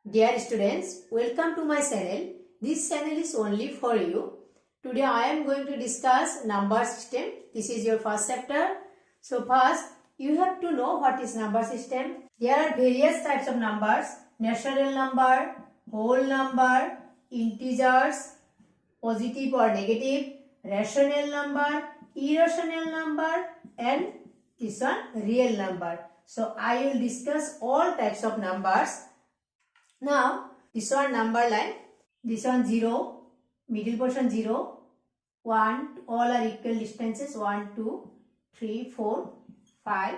Dear students, welcome to my channel. This channel is only for you. Today I am going to discuss number system. This is your first chapter. So first, you have to know what is number system. There are various types of numbers: natural number, whole number, integers, positive or negative, rational number, irrational number, and this one real number. So I will discuss all types of numbers. Now, this one number line, this one 0, middle portion 0, 1, all are equal distances, 1, 2, 3, 4, 5,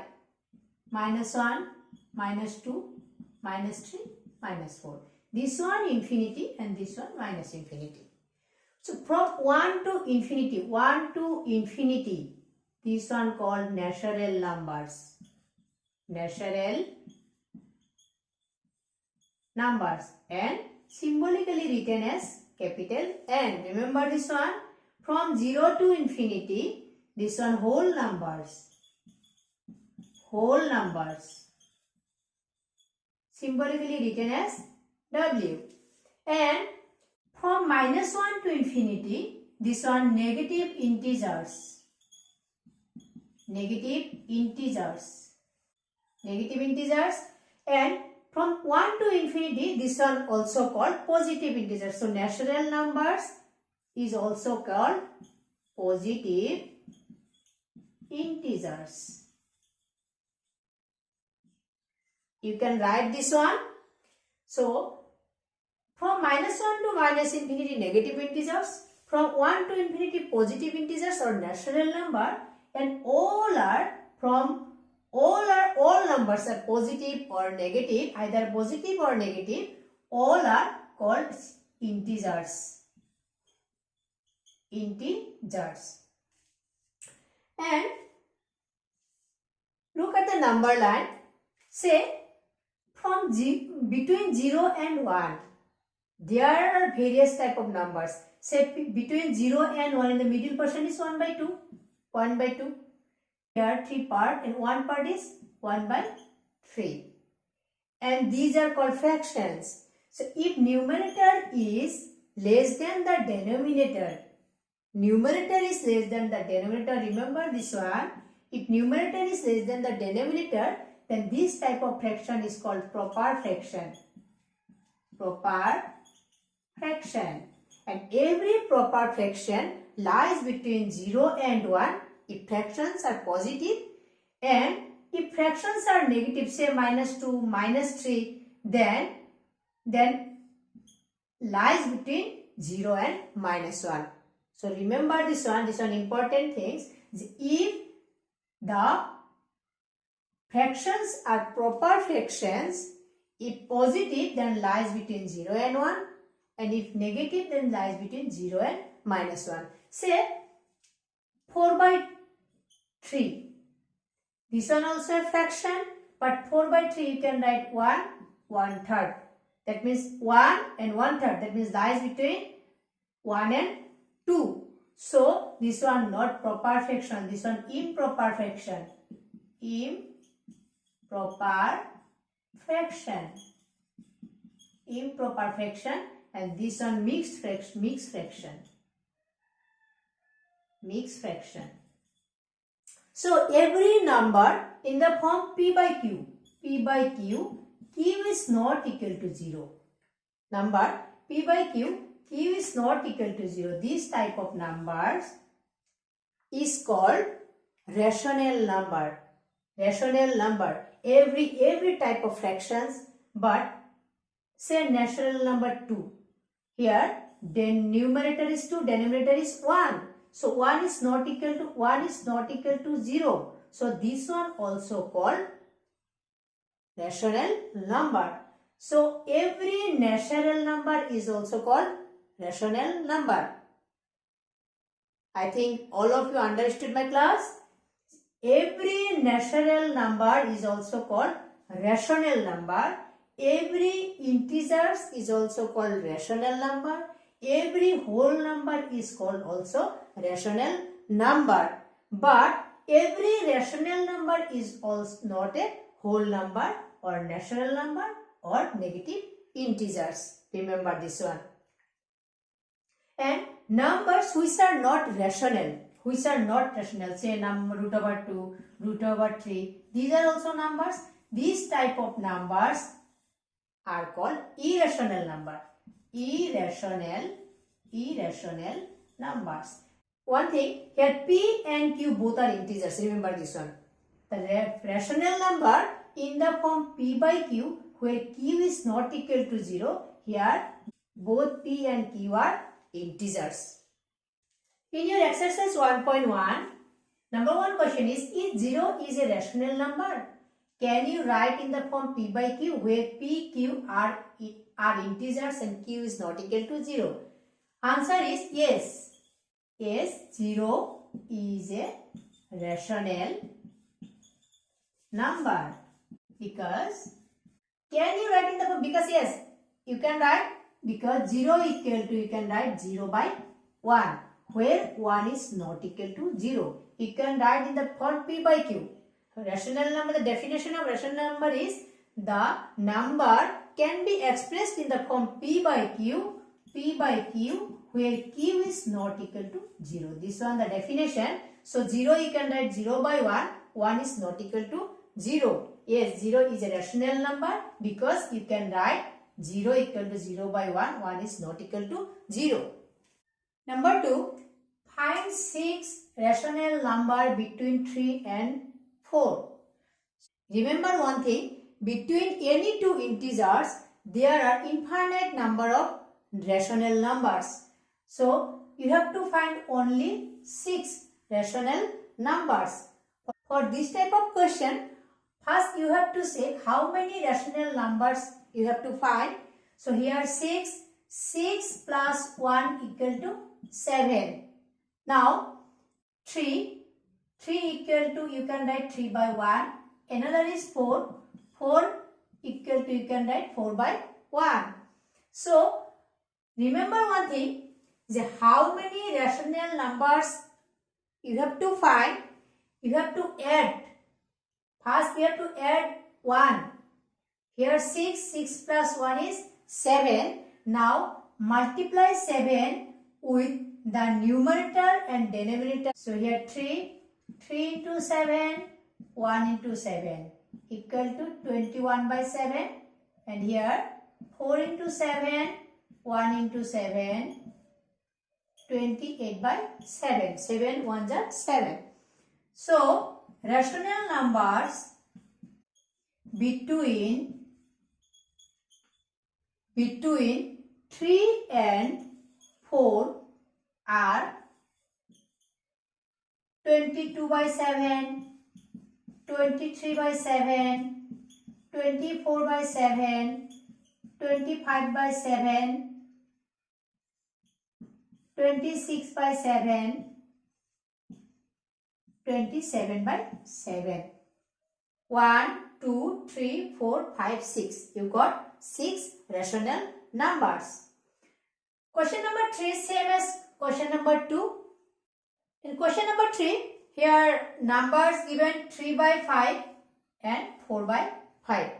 minus 1, minus 2, minus 3, minus 4. This one infinity and this one minus infinity. So, from 1 to infinity, this one called natural numbers. Natural numbers and symbolically written as capital N. Remember this one? From 0 to infinity, this one whole numbers. Whole numbers. Symbolically written as W. And from minus 1 to infinity, this one negative integers. Negative integers. Negative integers. And from 1 to infinity, this one also called positive integers. So, natural numbers is also called positive integers. You can write this one. So, from minus 1 to minus infinity, negative integers. From 1 to infinity, positive integers or natural number. And all numbers are positive or negative, either positive or negative, all are called integers. Integers. And look at the number line. Say from between 0 and 1, there are various type of numbers. Say between 0 and 1, in the middle portion is 1 by 2. 1 by 2. There are 3 parts and one part is 1 by 3. And these are called fractions. So, if numerator is less than the denominator, remember this one. If numerator is less than the denominator, then this type of fraction is called proper fraction. Proper fraction. And every proper fraction lies between 0 and 1 if fractions are positive, and if fractions are negative, say minus 2, minus 3, then lies between 0 and minus 1. So remember this one important things. If the fractions are proper fractions, if positive, then lies between 0 and 1, and if negative, then lies between 0 and minus 1. Say 4 by 3. This one also a fraction, but 4 by 3 you can write 1/3. That means 1 and 1/3. That means lies between 1 and 2. So this one not proper fraction. This one improper fraction. Improper fraction. Improper fraction. And this one mixed fraction. Mixed fraction. So every number in the form P by Q, Q is not equal to 0. Number P by Q is not equal to 0. This type of numbers is called rational number. Rational number. Every type of fractions, but say natural number 2. Here, then numerator is 2, denominator is 1. So 1 is not equal to 0. So this one also called rational number. So every natural number is also called rational number. I think all of you understood my class. Every natural number is also called rational number. Every integers is also called rational number. Every whole number is called also rational number. But every rational number is also not a whole number or natural number or negative integers. Remember this one. And numbers which are not rational, say root over 2, root over 3, these are also numbers. These type of numbers are called irrational number. Irrational numbers. One thing, here P and Q both are integers. Remember this one. The rational number in the form P by Q, where Q is not equal to 0, here both P and Q are integers. In your exercise 1.1, number 1 question is 0 is a rational number? Can you write in the form P by Q where P, Q are integers and Q is not equal to 0? Answer is yes. Yes, 0 is a rational number. Because, can you write in the form? Because yes, you can write, because 0 equal to, you can write 0 by 1, where 1 is not equal to 0. You can write in the form P by Q. Rational number, the definition of rational number is the number can be expressed in the form P by Q, where Q is not equal to 0. This one the definition. So 0 you can write 0 by 1, 1 is not equal to 0. Yes, 0 is a rational number because you can write 0 equal to 0 by 1, 1 is not equal to 0. Number 2, find 6 rational number between 3 and 4. Remember one thing, between any two integers, there are infinite number of rational numbers. So, you have to find only 6 rational numbers. For this type of question, first you have to say how many rational numbers you have to find. So, here 6 plus 1 equal to 7. Now, 3 equal to, you can write 3 by 1. Another is 4 equal to, you can write 4 by 1. So, remember one thing, how many rational numbers you have to find, you have to add. First you have to add 1. Here 6 plus 1 is 7. Now multiply 7 with the numerator and denominator. So here 3 into 7, 1 into 7 equal to 21 by 7. And here 4 into 7, 1 into 7, 28 by 7. 7 ones are 7. So, rational numbers between 3 and 4 are 22 by 7, 23 by 7, 24 by 7, 25 by 7, 26 by 7, 27 by 7. 1, 2, 3, 4, 5, 6. You got 6 rational numbers. Question number 3 same as question number 2. In question number 3, here numbers given 3 by 5 and 4 by 5.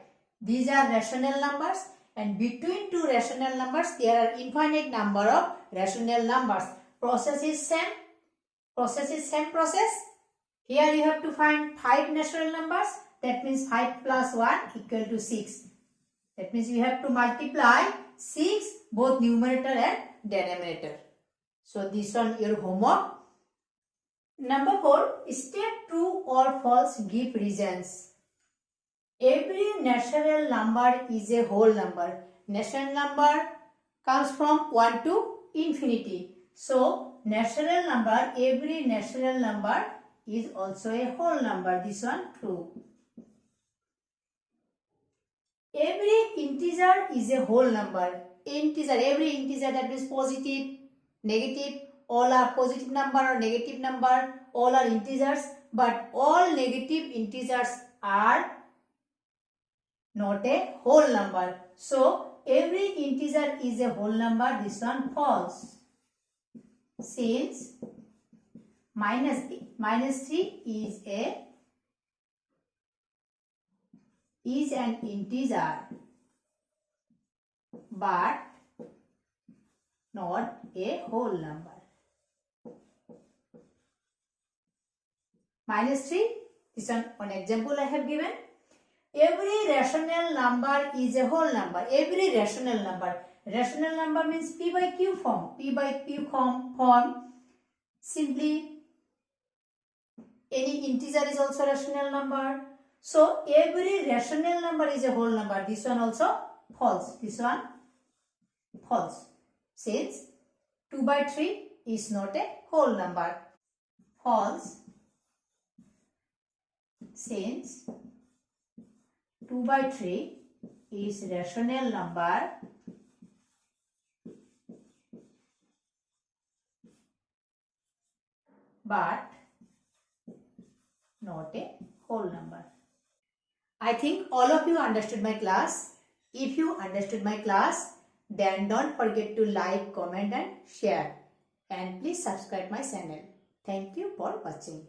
These are rational numbers, and between two rational numbers there are infinite number of rational numbers. Process is same. Here you have to find 5 natural numbers. That means 5 plus 1 equal to 6. That means you have to multiply 6 both numerator and denominator. So this one your homework. Number 4, state true or false, give reasons. Every natural number is a whole number. Natural number comes from 1 to infinity. So, natural number, every natural number is also a whole number. This one true. Every integer is a whole number. Every integer, that means positive, negative, all are positive number or negative number, all are integers, but all negative integers are not a whole number. So, every integer is a whole number. This one false. Since minus 3 is an integer. but not a whole number. -3, this one example I have given. Every rational number is a whole number. Every rational number. Rational number means P by Q form. P by Q form. Simply any integer is also rational number. So every rational number is a whole number. This one also false. This one false. Since 2 by 3 is not a whole number. False. Since 2 by 3 is rational number, but not a whole number. I think all of you understood my class. If you understood my class, then don't forget to like, comment and share. And please subscribe my channel. Thank you for watching.